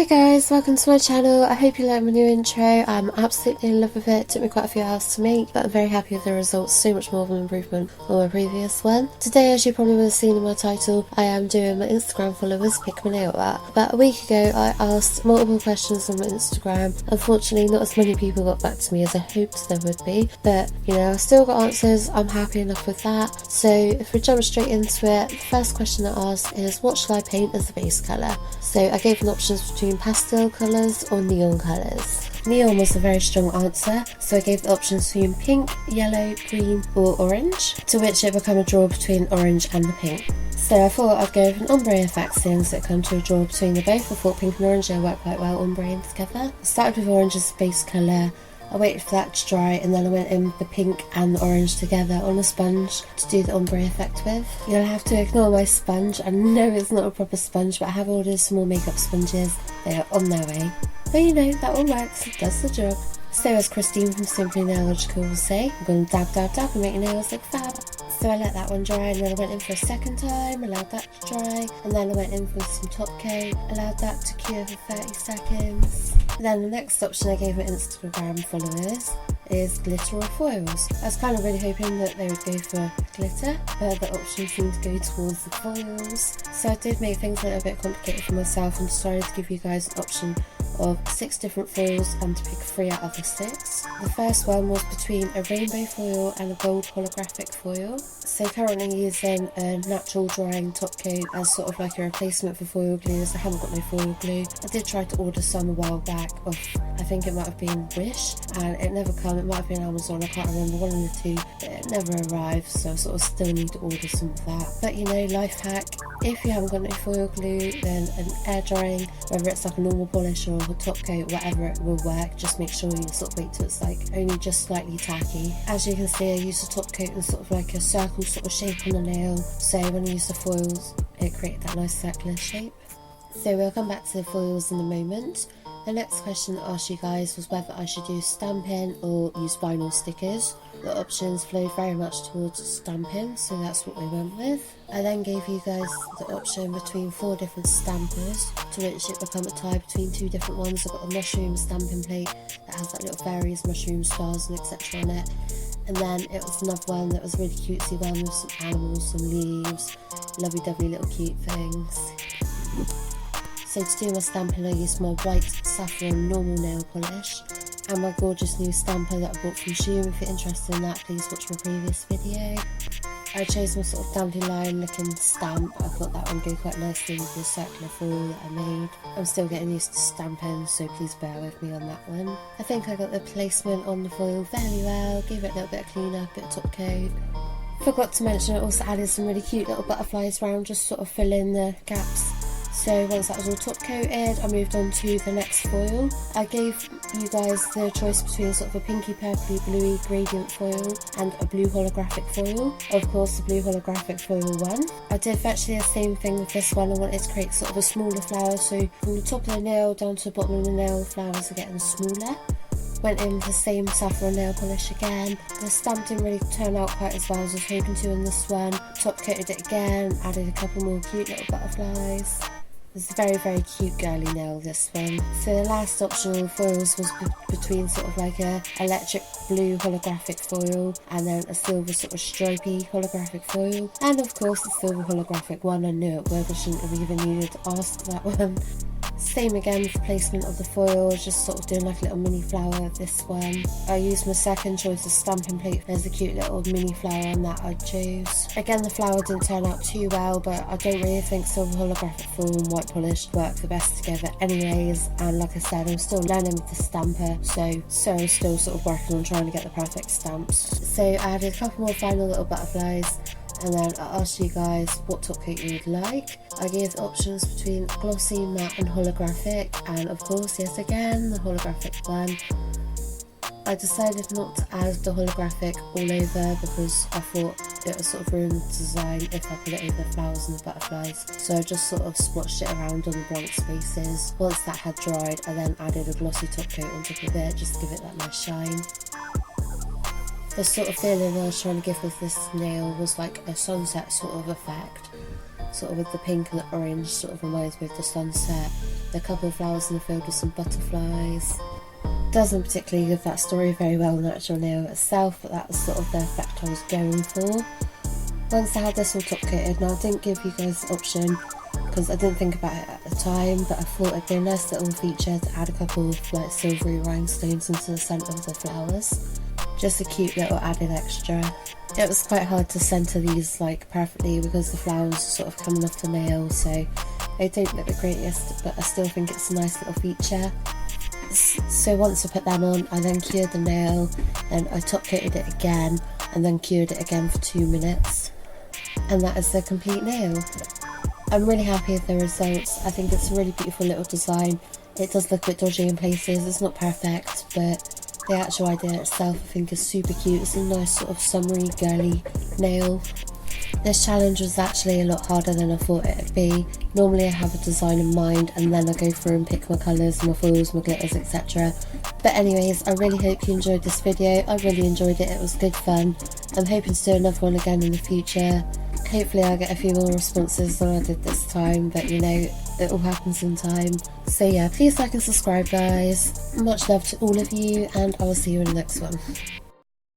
guys, welcome to my channel. I hope you like my new intro. I'm absolutely in love with it. It took me quite a few hours to make, but I'm very happy with the results. So much more of an improvement on my previous one. Today, as you probably would have seen in my title, I am doing my Instagram followers pick my nail art. About a week ago, I asked multiple questions on my Instagram. Unfortunately, not as many people got back to me as I hoped there would be, but you know, I still got answers. I'm happy enough with that. So if we jump straight into it, the first question I asked is, what should I paint as the base colour? So I gave an options between pastel colours or neon colours. Neon was a very strong answer, so I gave the options between pink, yellow, green or orange, to which it became a draw between orange and the pink. So I thought I'd go with an ombre effect, seeing as it come to a draw between the both. I thought pink and orange will work quite well ombreing together. I started with orange as the base colour. I waited for that to dry and then I went in with the pink and the orange together on a sponge to do the ombre effect with. You'll have to ignore my sponge. I know it's not a proper sponge, but I have ordered some more makeup sponges. They are on their way. But you know, that one works, it does the job. So as Christine from Simply Nailological will say, I'm going to dab dab dab and make your nails look fab. So I let that one dry and then I went in for a second time, allowed that to dry, and then I went in with some top coat, allowed that to cure for 30 seconds. Then the next option I gave my Instagram followers is glitter or foils. I was kind of really hoping that they would go for glitter, but the option seemed to go towards the foils. So I did make things a little bit complicated for myself and decided to give you guys an option of 6 different foils and to pick 3 out of the 6. The first one was between a rainbow foil and a gold holographic foil. So currently using a natural drying top coat as sort of like a replacement for foil glue, as I haven't got no foil glue. I did try to order some a while back off, I think it might have been Wish, and it never came. It might have been Amazon, I can't remember, one of the two, but it never arrived, so I sort of still need to order some of that. But you know, life hack, if you haven't got no foil glue, then an air drying, whether it's like a normal polish or a top coat, whatever, it will work. Just make sure you sort of wait till it's like only just slightly tacky. As you can see, I used the top coat in sort of like a circle sort of shape on the nail, so when I use the foils, it created that nice circular shape. So we'll come back to the foils in a moment. The next question I asked you guys was whether I should use stamping or use vinyl stickers. The options flowed very much towards stamping, so that's what we went with. I then gave you guys the option between 4 different stampers, to which it became a tie between 2 different ones. I've got the mushroom stamping plate that has like little fairies, mushroom stars and etc on it. And then it was another one that was a really cutesy one with some animals, some leaves, lovely-dovey little cute things. So to do my stamping, I used my white saffron normal nail polish and my gorgeous new stamper that I bought from Shoom. If you're interested in that, please watch my previous video. I chose my sort of dandelion looking stamp. I thought that would go quite nicely with the circular foil that I made. I'm still getting used to stamping, so please bear with me on that one. I think I got the placement on the foil fairly well, gave it a little bit of clean up, bit of top coat. Forgot to mention I also added some really cute little butterflies around, just sort of fill in the gaps. So once that was all top coated, I moved on to the next foil. I gave you guys the choice between sort of a pinky purpley bluey gradient foil and a blue holographic foil. Of course, the blue holographic foil won. I did virtually the same thing with this one. I wanted to create sort of a smaller flower, so from the top of the nail down to the bottom of the nail, the flowers are getting smaller. Went in with the same saffron nail polish again. The stamp didn't really turn out quite as well as I was hoping to in this one. Top coated it again, added a couple more cute little butterflies. It's a very, very cute girly nail, this one. So the last optional foils was between sort of like a electric blue holographic foil and then a silver sort of stripy holographic foil. And of course the silver holographic one. I knew it would, I shouldn't have even needed to ask that one. Same again with the placement of the foil, just sort of doing like a little mini flower with this one. I used my second choice of stamping plate. There's a cute little mini flower on that I chose. Again, the flower didn't turn out too well, but I don't really think silver holographic foil and white polish work the best together anyways. And like I said, I'm still learning with the stamper, so I'm still sort of working on trying to get the perfect stamps. So I added a couple more final little butterflies. And then I asked you guys what top coat you would like. I gave the options between glossy, matte and holographic, and of course, yes again, the holographic one. I decided not to add the holographic all over because I thought it was sort of ruin the design if I put it over the flowers and the butterflies. So I just sort of splotched it around on the blank spaces. Once that had dried, I then added a glossy top coat on top of it just to give it that nice shine. The sort of feeling I was trying to give with this nail was like a sunset sort of effect. Sort of with the pink and the orange, sort of reminds me of the sunset. the couple of flowers in the field with some butterflies. Doesn't particularly give that story very well, the actual nail itself, but that was sort of the effect I was going for. Once I had this all top coated, now I didn't give you guys the option because I didn't think about it at the time, but I thought it'd be a nice little feature to add a couple of like silvery rhinestones into the centre of the flowers. Just a cute little added extra. It was quite hard to centre these like perfectly because the flowers are sort of coming off the nail, so they don't look the greatest, but I still think it's a nice little feature. So once I put them on, I then cured the nail, then I top coated it again, and then cured it again for 2 minutes. And that is the complete nail. I'm really happy with the results. I think it's a really beautiful little design. It does look a bit dodgy in places, it's not perfect, but the actual idea itself I think is super cute. It's a nice sort of summery, girly nail. This challenge was actually a lot harder than I thought it would be. Normally I have a design in mind and then I go through and pick my colours, my foils, my glitters, etc. But anyways, I really hope you enjoyed this video. I really enjoyed it, it was good fun. I'm hoping to do another one again in the future. Hopefully I'll get a few more responses than I did this time, but you know, it all happens in time. So yeah, please like and subscribe guys. Much love to all of you, and I will see you in the next one.